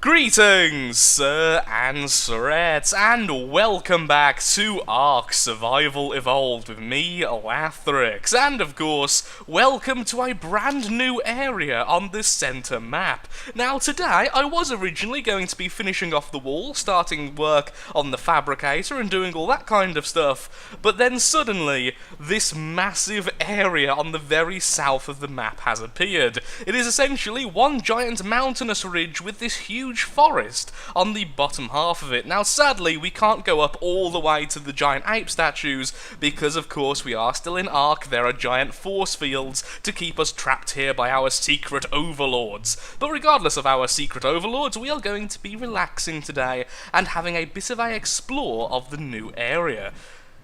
Greetings, sir and sirettes, and welcome back to Ark Survival Evolved with me, Lathrix, and of course, welcome to a brand new area on the centre map. Now today, I was originally going to be finishing off the wall, starting work on the fabricator and doing all that kind of stuff, but then suddenly, this massive area on the very south of the map has appeared. It is essentially one giant mountainous ridge with this huge forest on the bottom half of it. Now sadly we can't go up all the way to the giant ape statues because of course we are still in Ark. There are giant force fields to keep us trapped here by our secret overlords. But regardless of our secret overlords, we are going to be relaxing today and having a bit of a explore of the new area.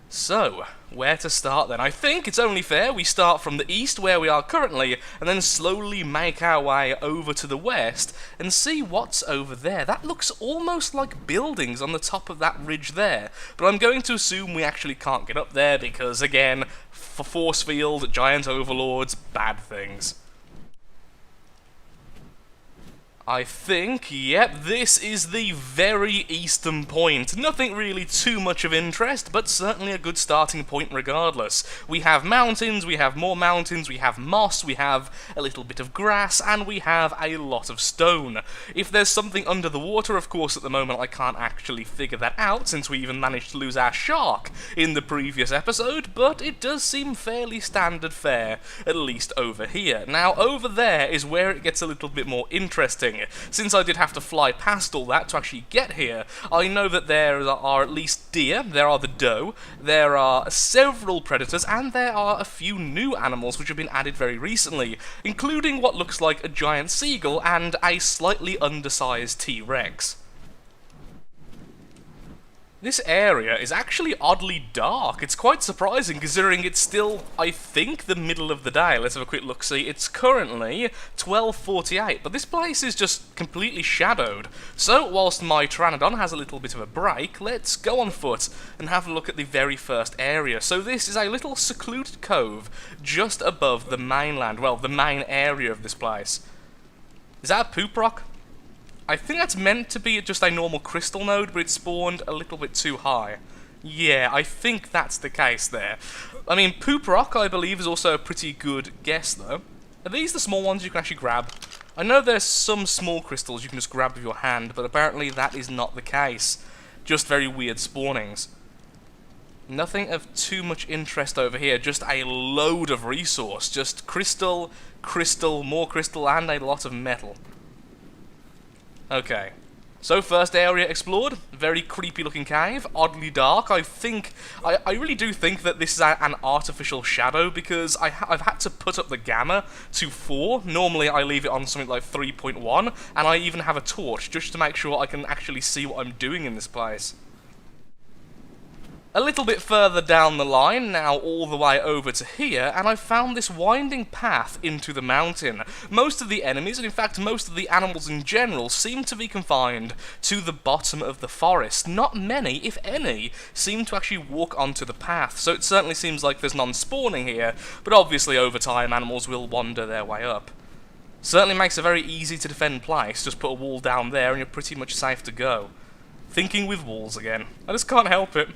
So, where to start then? I think it's only fair we start from the east where we are currently and then slowly make our way over to the west and see what's over there. That looks almost like buildings on the top of that ridge there, but I'm going to assume we actually can't get up there because, again, force field, giant overlords, bad things. I think, yep, this is the very eastern point. Nothing really too much of interest, but certainly a good starting point regardless. We have mountains, we have more mountains, we have moss, we have a little bit of grass, and we have a lot of stone. If there's something under the water, of course, at the moment I can't actually figure that out, since we even managed to lose our shark in the previous episode, but it does seem fairly standard fare, at least over here. Now, over there is where it gets a little bit more interesting. Since I did have to fly past all that to actually get here, I know that there are at least deer, there are the doe, there are several predators, and there are a few new animals which have been added very recently, including what looks like a giant seagull and a slightly undersized T-Rex. This area is actually oddly dark. It's quite surprising considering it's still, I think, the middle of the day. Let's have a quick look-see. It's currently 12:48, but this place is just completely shadowed. So, whilst my Pteranodon has a little bit of a break, let's go on foot and have a look at the very first area. So this is a little secluded cove just above the mainland, well, the main area of this place. Is that a poop rock? I think that's meant to be just a normal crystal node, but it spawned a little bit too high. Yeah, I think that's the case there. I mean, Poop Rock, I believe, is also a pretty good guess, though. Are these the small ones you can actually grab? I know there's some small crystals you can just grab with your hand, but apparently that is not the case. Just very weird spawnings. Nothing of too much interest over here, just a load of resource. Just crystal, crystal, more crystal, and a lot of metal. Okay, so first area explored, very creepy looking cave, oddly dark. I really do think that this is an artificial shadow because I've had to put up the gamma to 4, normally I leave it on something like 3.1, and I even have a torch just to make sure I can actually see what I'm doing in this place. A little bit further down the line, now all the way over to here, and I've found this winding path into the mountain. Most of the enemies, and in fact most of the animals in general, seem to be confined to the bottom of the forest. Not many, if any, seem to actually walk onto the path, so it certainly seems like there's none spawning here, but obviously over time animals will wander their way up. Certainly makes a very easy to defend place, just put a wall down there and you're pretty much safe to go. Thinking with walls again. I just can't help it.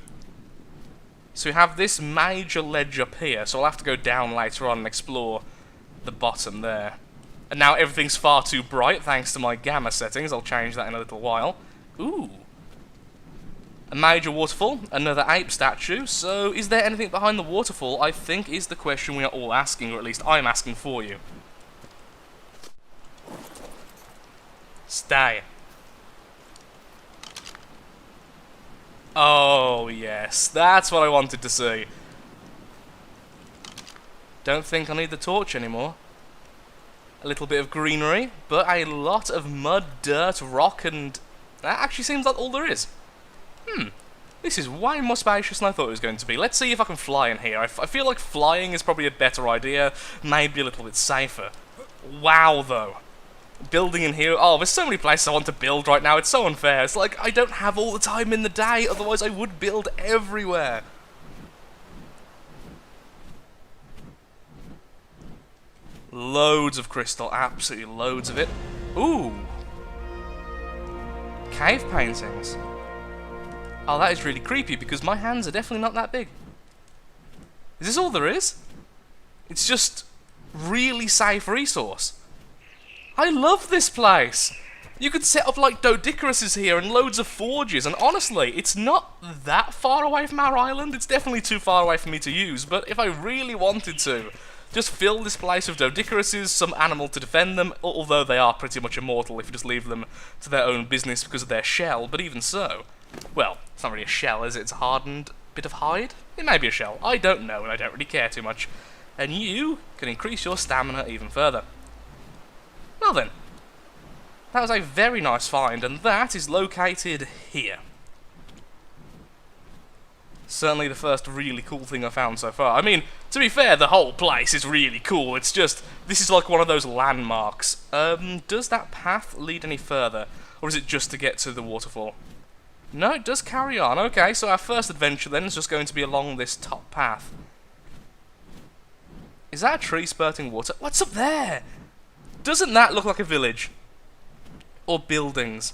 So we have this major ledge up here, so I'll have to go down later on and explore the bottom there. And now everything's far too bright thanks to my gamma settings. I'll change that in a little while. Ooh. A major waterfall, another ape statue. So is there anything behind the waterfall, I think is the question we are all asking, or at least I'm asking for you. Stay. Oh, yes, that's what I wanted to see. Don't think I need the torch anymore. A little bit of greenery, but a lot of mud, dirt, rock, and that actually seems like all there is. This is way more spacious than I thought it was going to be. Let's see if I can fly in here. I feel like flying is probably a better idea, maybe a little bit safer. Wow, though. Building in here, oh, there's so many places I want to build right now, it's so unfair. It's like, I don't have all the time in the day, otherwise I would build everywhere. Loads of crystal, absolutely loads of it. Ooh. cave paintings. Oh, that is really creepy because my hands are definitely not that big. Is this all there is? It's just really safe resource. I love this place. You could set up like Dodicaruses here and loads of forges, and honestly, it's not that far away from our island. It's definitely too far away for me to use, but if I really wanted to, just fill this place with Dodicaruses, some animal to defend them, although they are pretty much immortal if you just leave them to their own business because of their shell, but even so. Well, it's not really a shell, is it? It's a hardened bit of hide? It may be a shell. I don't know, and I don't really care too much. And you can increase your stamina even further. Well then, that was a very nice find, and that is located here. Certainly the first really cool thing I found so far. I mean, to be fair, the whole place is really cool. It's just, this is like one of those landmarks. Does that path lead any further? Or is it just to get to the waterfall? No, it does carry on. Okay, so our first adventure then is just going to be along this top path. Is that a tree spurting water? What's up there? Doesn't that look like a village? Or buildings?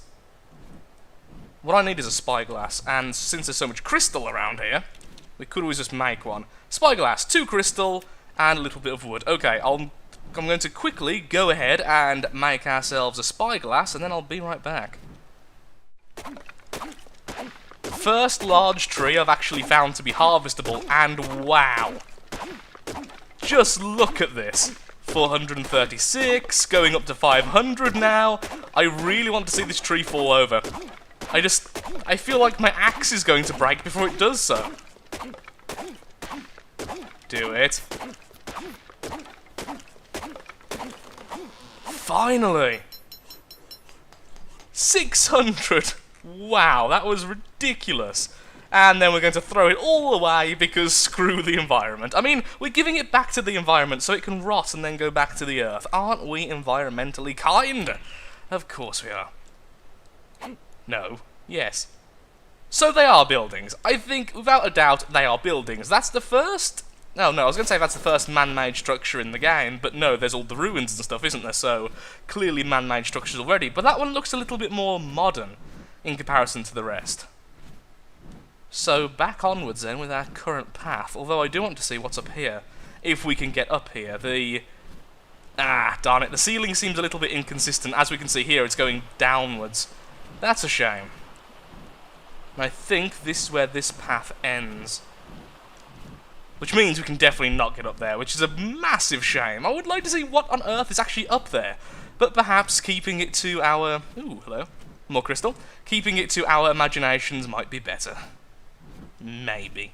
What I need is a spyglass, and since there's so much crystal around here, we could always just make one. Spyglass, 2 crystal, and a little bit of wood. Okay, I'm going to quickly go ahead and make ourselves a spyglass, and then I'll be right back. First large tree I've actually found to be harvestable, and wow! Just look at this. 436, going up to 500 now. I really want to see this tree fall over. I feel like my axe is going to break before it does so. Do it. Finally! 600! Wow, that was ridiculous. And then we're going to throw it all away because screw the environment. I mean, we're giving it back to the environment so it can rot and then go back to the earth. Aren't we environmentally kind? Of course we are. No. Yes. So they are buildings. I think, without a doubt, they are buildings. That's the first... No, I was going to say that's the first man-made structure in the game, but no, there's all the ruins and stuff, isn't there? So, clearly man-made structures already. But that one looks a little bit more modern in comparison to the rest. So, back onwards then with our current path, although I do want to see what's up here. If we can get up here. Darn it, the ceiling seems a little bit inconsistent. As we can see here, it's going downwards. That's a shame. And I think this is where this path ends. Which means we can definitely not get up there, which is a massive shame. I would like to see what on earth is actually up there. But perhaps keeping it to our... Ooh, hello. More crystal. Keeping it to our imaginations might be better. Maybe.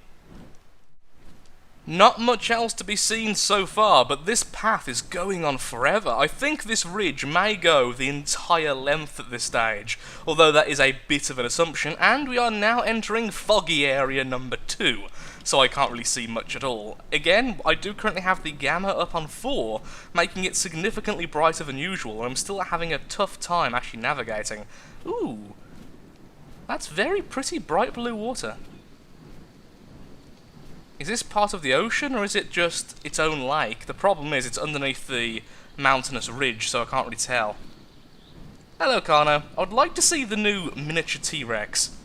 Not much else to be seen so far, but this path is going on forever. I think this ridge may go the entire length at this stage, although that is a bit of an assumption, and we are now entering foggy area number 2, so I can't really see much at all. Again, I do currently have the gamma up on 4, making it significantly brighter than usual, and I'm still having a tough time actually navigating. Ooh, that's very pretty bright blue water. Is this part of the ocean, or is it just its own lake? The problem is it's underneath the mountainous ridge, so I can't really tell. Hello, Carno. I would like to see the new miniature T-Rex.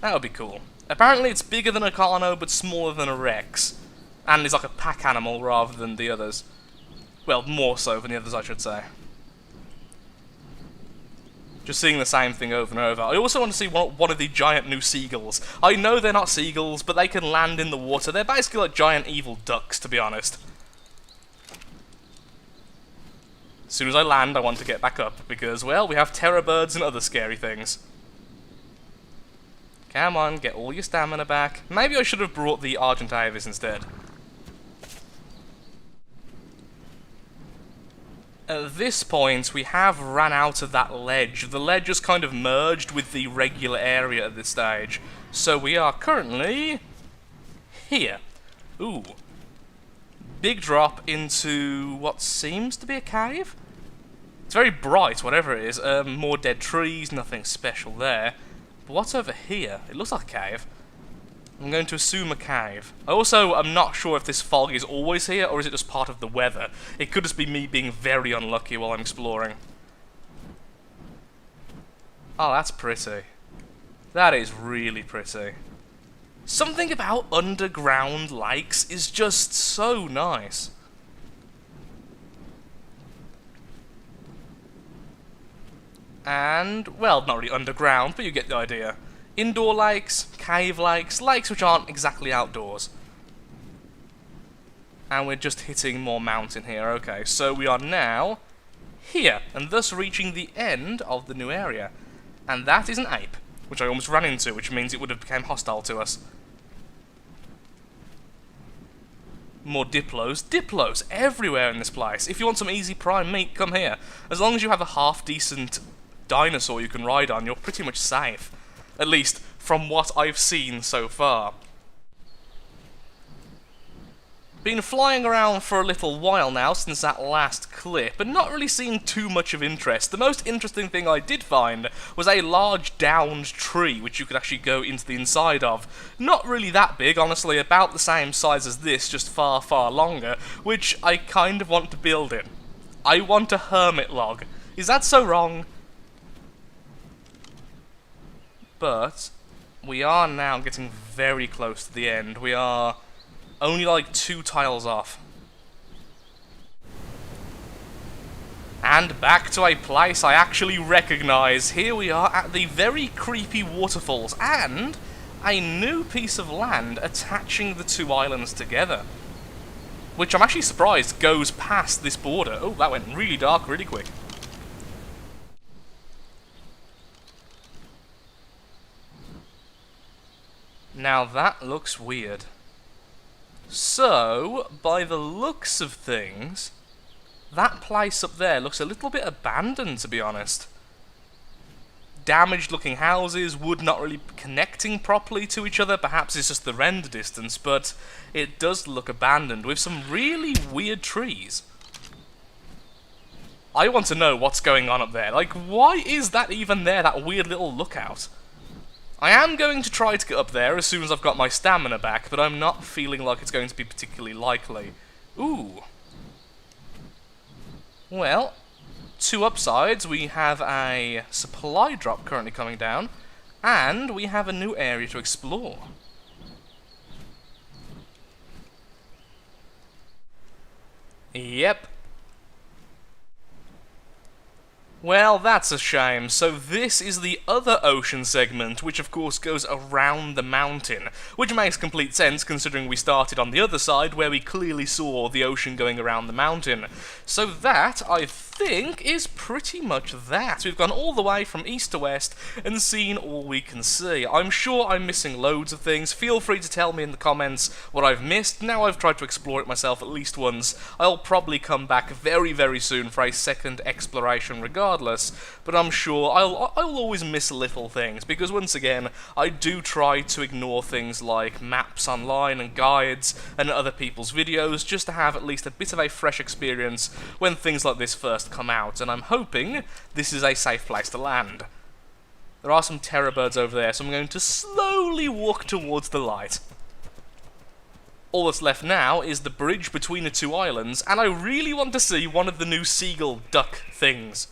That would be cool. Apparently it's bigger than a Carno, but smaller than a Rex. And is like a pack animal rather than the others. Well, more so than the others, I should say. Just seeing the same thing over and over. I also want to see one of the giant new seagulls. I know they're not seagulls, but they can land in the water. They're basically like giant evil ducks, to be honest. As soon as I land, I want to get back up, because, well, we have terror birds and other scary things. Come on, get all your stamina back. Maybe I should have brought the Argent Avis instead. At this point, we have ran out of that ledge. The ledge has kind of merged with the regular area at this stage. So we are currently... here. Ooh. Big drop into what seems to be a cave? It's very bright, whatever it is. More dead trees, nothing special there. But what's over here? It looks like a cave. I'm going to assume a cave. I'm not sure if this fog is always here, or is it just part of the weather. It could just be me being very unlucky while I'm exploring. Oh, that's pretty. That is really pretty. Something about underground lakes is just so nice. And, well, not really underground, but you get the idea. Indoor lakes, cave lakes, lakes which aren't exactly outdoors. And we're just hitting more mountain here. Okay, so we are now here, and thus reaching the end of the new area. And that is an ape, which I almost ran into, which means it would have become hostile to us. More Diplos. Diplos everywhere in this place. If you want some easy prime meat, come here. As long as you have a half-decent dinosaur you can ride on, you're pretty much safe. At least, from what I've seen so far. Been flying around for a little while now since that last clip, but not really seeing too much of interest. The most interesting thing I did find was a large downed tree, which you could actually go into the inside of. Not really that big, honestly, about the same size as this, just far, far longer, which I kind of want to build in. I want a hermit log. Is that so wrong? But we are now getting very close to the end. We are only like 2 tiles off. And back to a place I actually recognise. Here we are at the very creepy waterfalls and a new piece of land attaching the 2 islands together. Which I'm actually surprised goes past this border. Oh, that went really dark really quick. Now that looks weird. So, by the looks of things, that place up there looks a little bit abandoned, to be honest. Damaged looking houses, wood not really connecting properly to each other, perhaps it's just the render distance, but it does look abandoned with some really weird trees. I want to know what's going on up there. Like, why is that even there, that weird little lookout? I am going to try to get up there as soon as I've got my stamina back, but I'm not feeling like it's going to be particularly likely. Ooh. Well, 2 upsides. We have a supply drop currently coming down, and we have a new area to explore. Yep. Well, that's a shame. So this is the other ocean segment, which of course goes around the mountain, which makes complete sense considering we started on the other side where we clearly saw the ocean going around the mountain. So that, I think, is pretty much that. We've gone all the way from east to west and seen all we can see. I'm sure I'm missing loads of things. Feel free to tell me in the comments what I've missed. Now I've tried to explore it myself at least once. I'll probably come back very, very soon for a second exploration regardless, but I'm sure I'll always miss little things, because once again, I do try to ignore things like maps online and guides and other people's videos, just to have at least a bit of a fresh experience when things like this first come out, and I'm hoping this is a safe place to land. There are some terror birds over there, so I'm going to slowly walk towards the light. All that's left now is the bridge between the 2 islands, and I really want to see one of the new seagull duck things.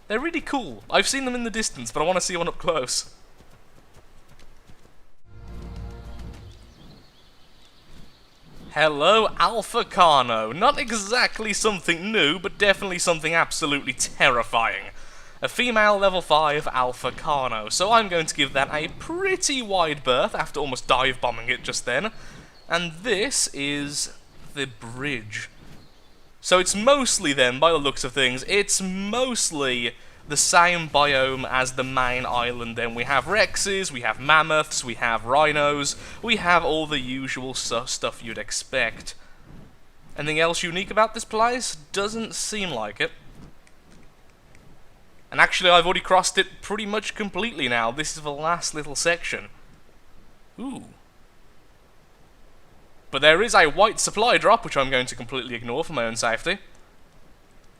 They're really cool. I've seen them in the distance, but I want to see one up close. Hello, Alpha Carno. Not exactly something new, but definitely something absolutely terrifying. A female level 5 Alpha Carno, so I'm going to give that a pretty wide berth after almost dive bombing it just then. And this is the bridge. So it's mostly then, by the looks of things, it's mostly the same biome as the main island. Then we have rexes, we have mammoths, we have rhinos, we have all the usual stuff you'd expect. Anything else unique about this place? Doesn't seem like it. And actually I've already crossed it pretty much completely now. This is the last little section. Ooh. But there is a white supply drop, which I'm going to completely ignore for my own safety.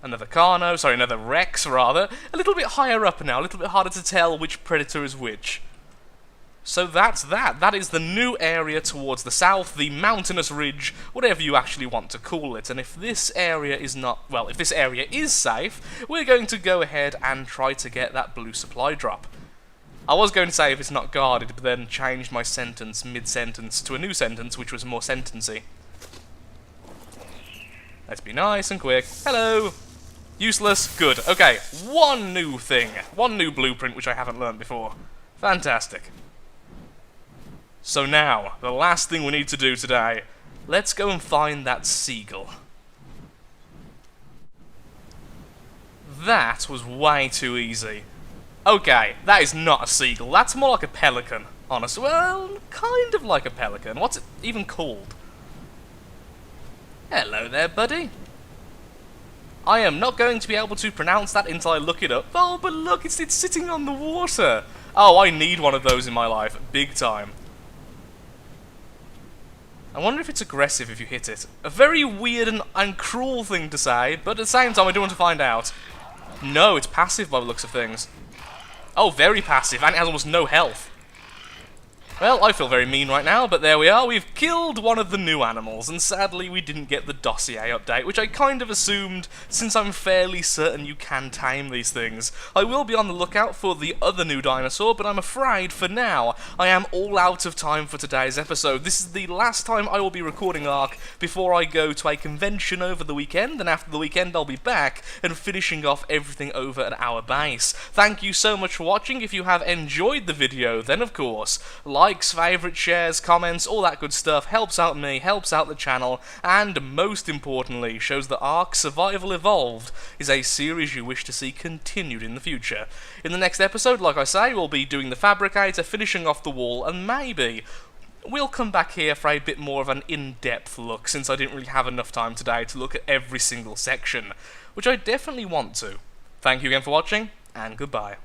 Another Carno, sorry, another Rex, rather. A little bit higher up now, a little bit harder to tell which predator is which. So that's that. That is the new area towards the south, the mountainous ridge, whatever you actually want to call it. And if this area is not, well, if this area is safe, we're going to go ahead and try to get that blue supply drop. I was going to say if it's not guarded, but then changed my sentence mid-sentence to a new sentence, which was more sentencey. Let's be nice and quick. Hello! Useless. Good. Okay, one new thing. One new blueprint which I haven't learned before. Fantastic. So now, the last thing we need to do today, let's go and find that seagull. That was way too easy. Okay, that is not a seagull, that's more like a pelican, honestly. Well, kind of like a pelican. What's it even called? Hello there, buddy. I am not going to be able to pronounce that until I look it up. Oh, but look, it's sitting on the water. Oh, I need one of those in my life, big time. I wonder if it's aggressive if you hit it. A very weird and cruel thing to say, but at the same time I do want to find out. No, it's passive by the looks of things. Oh, very passive, and it has almost no health. Well, I feel very mean right now, but there we are. We've killed one of the new animals, and sadly we didn't get the dossier update, which I kind of assumed, since I'm fairly certain you can tame these things. I will be on the lookout for the other new dinosaur, but I'm afraid, for now, I am all out of time for today's episode. This is the last time I will be recording Ark before I go to a convention over the weekend, and after the weekend I'll be back and finishing off everything over at our base. Thank you so much for watching. If you have enjoyed the video, then of course, likes, favourites, shares, comments, all that good stuff helps out me, helps out the channel, and most importantly, shows that Ark Survival Evolved is a series you wish to see continued in the future. In the next episode, like I say, we'll be doing the fabricator, finishing off the wall, and maybe we'll come back here for a bit more of an in-depth look, since I didn't really have enough time today to look at every single section, which I definitely want to. Thank you again for watching, and goodbye.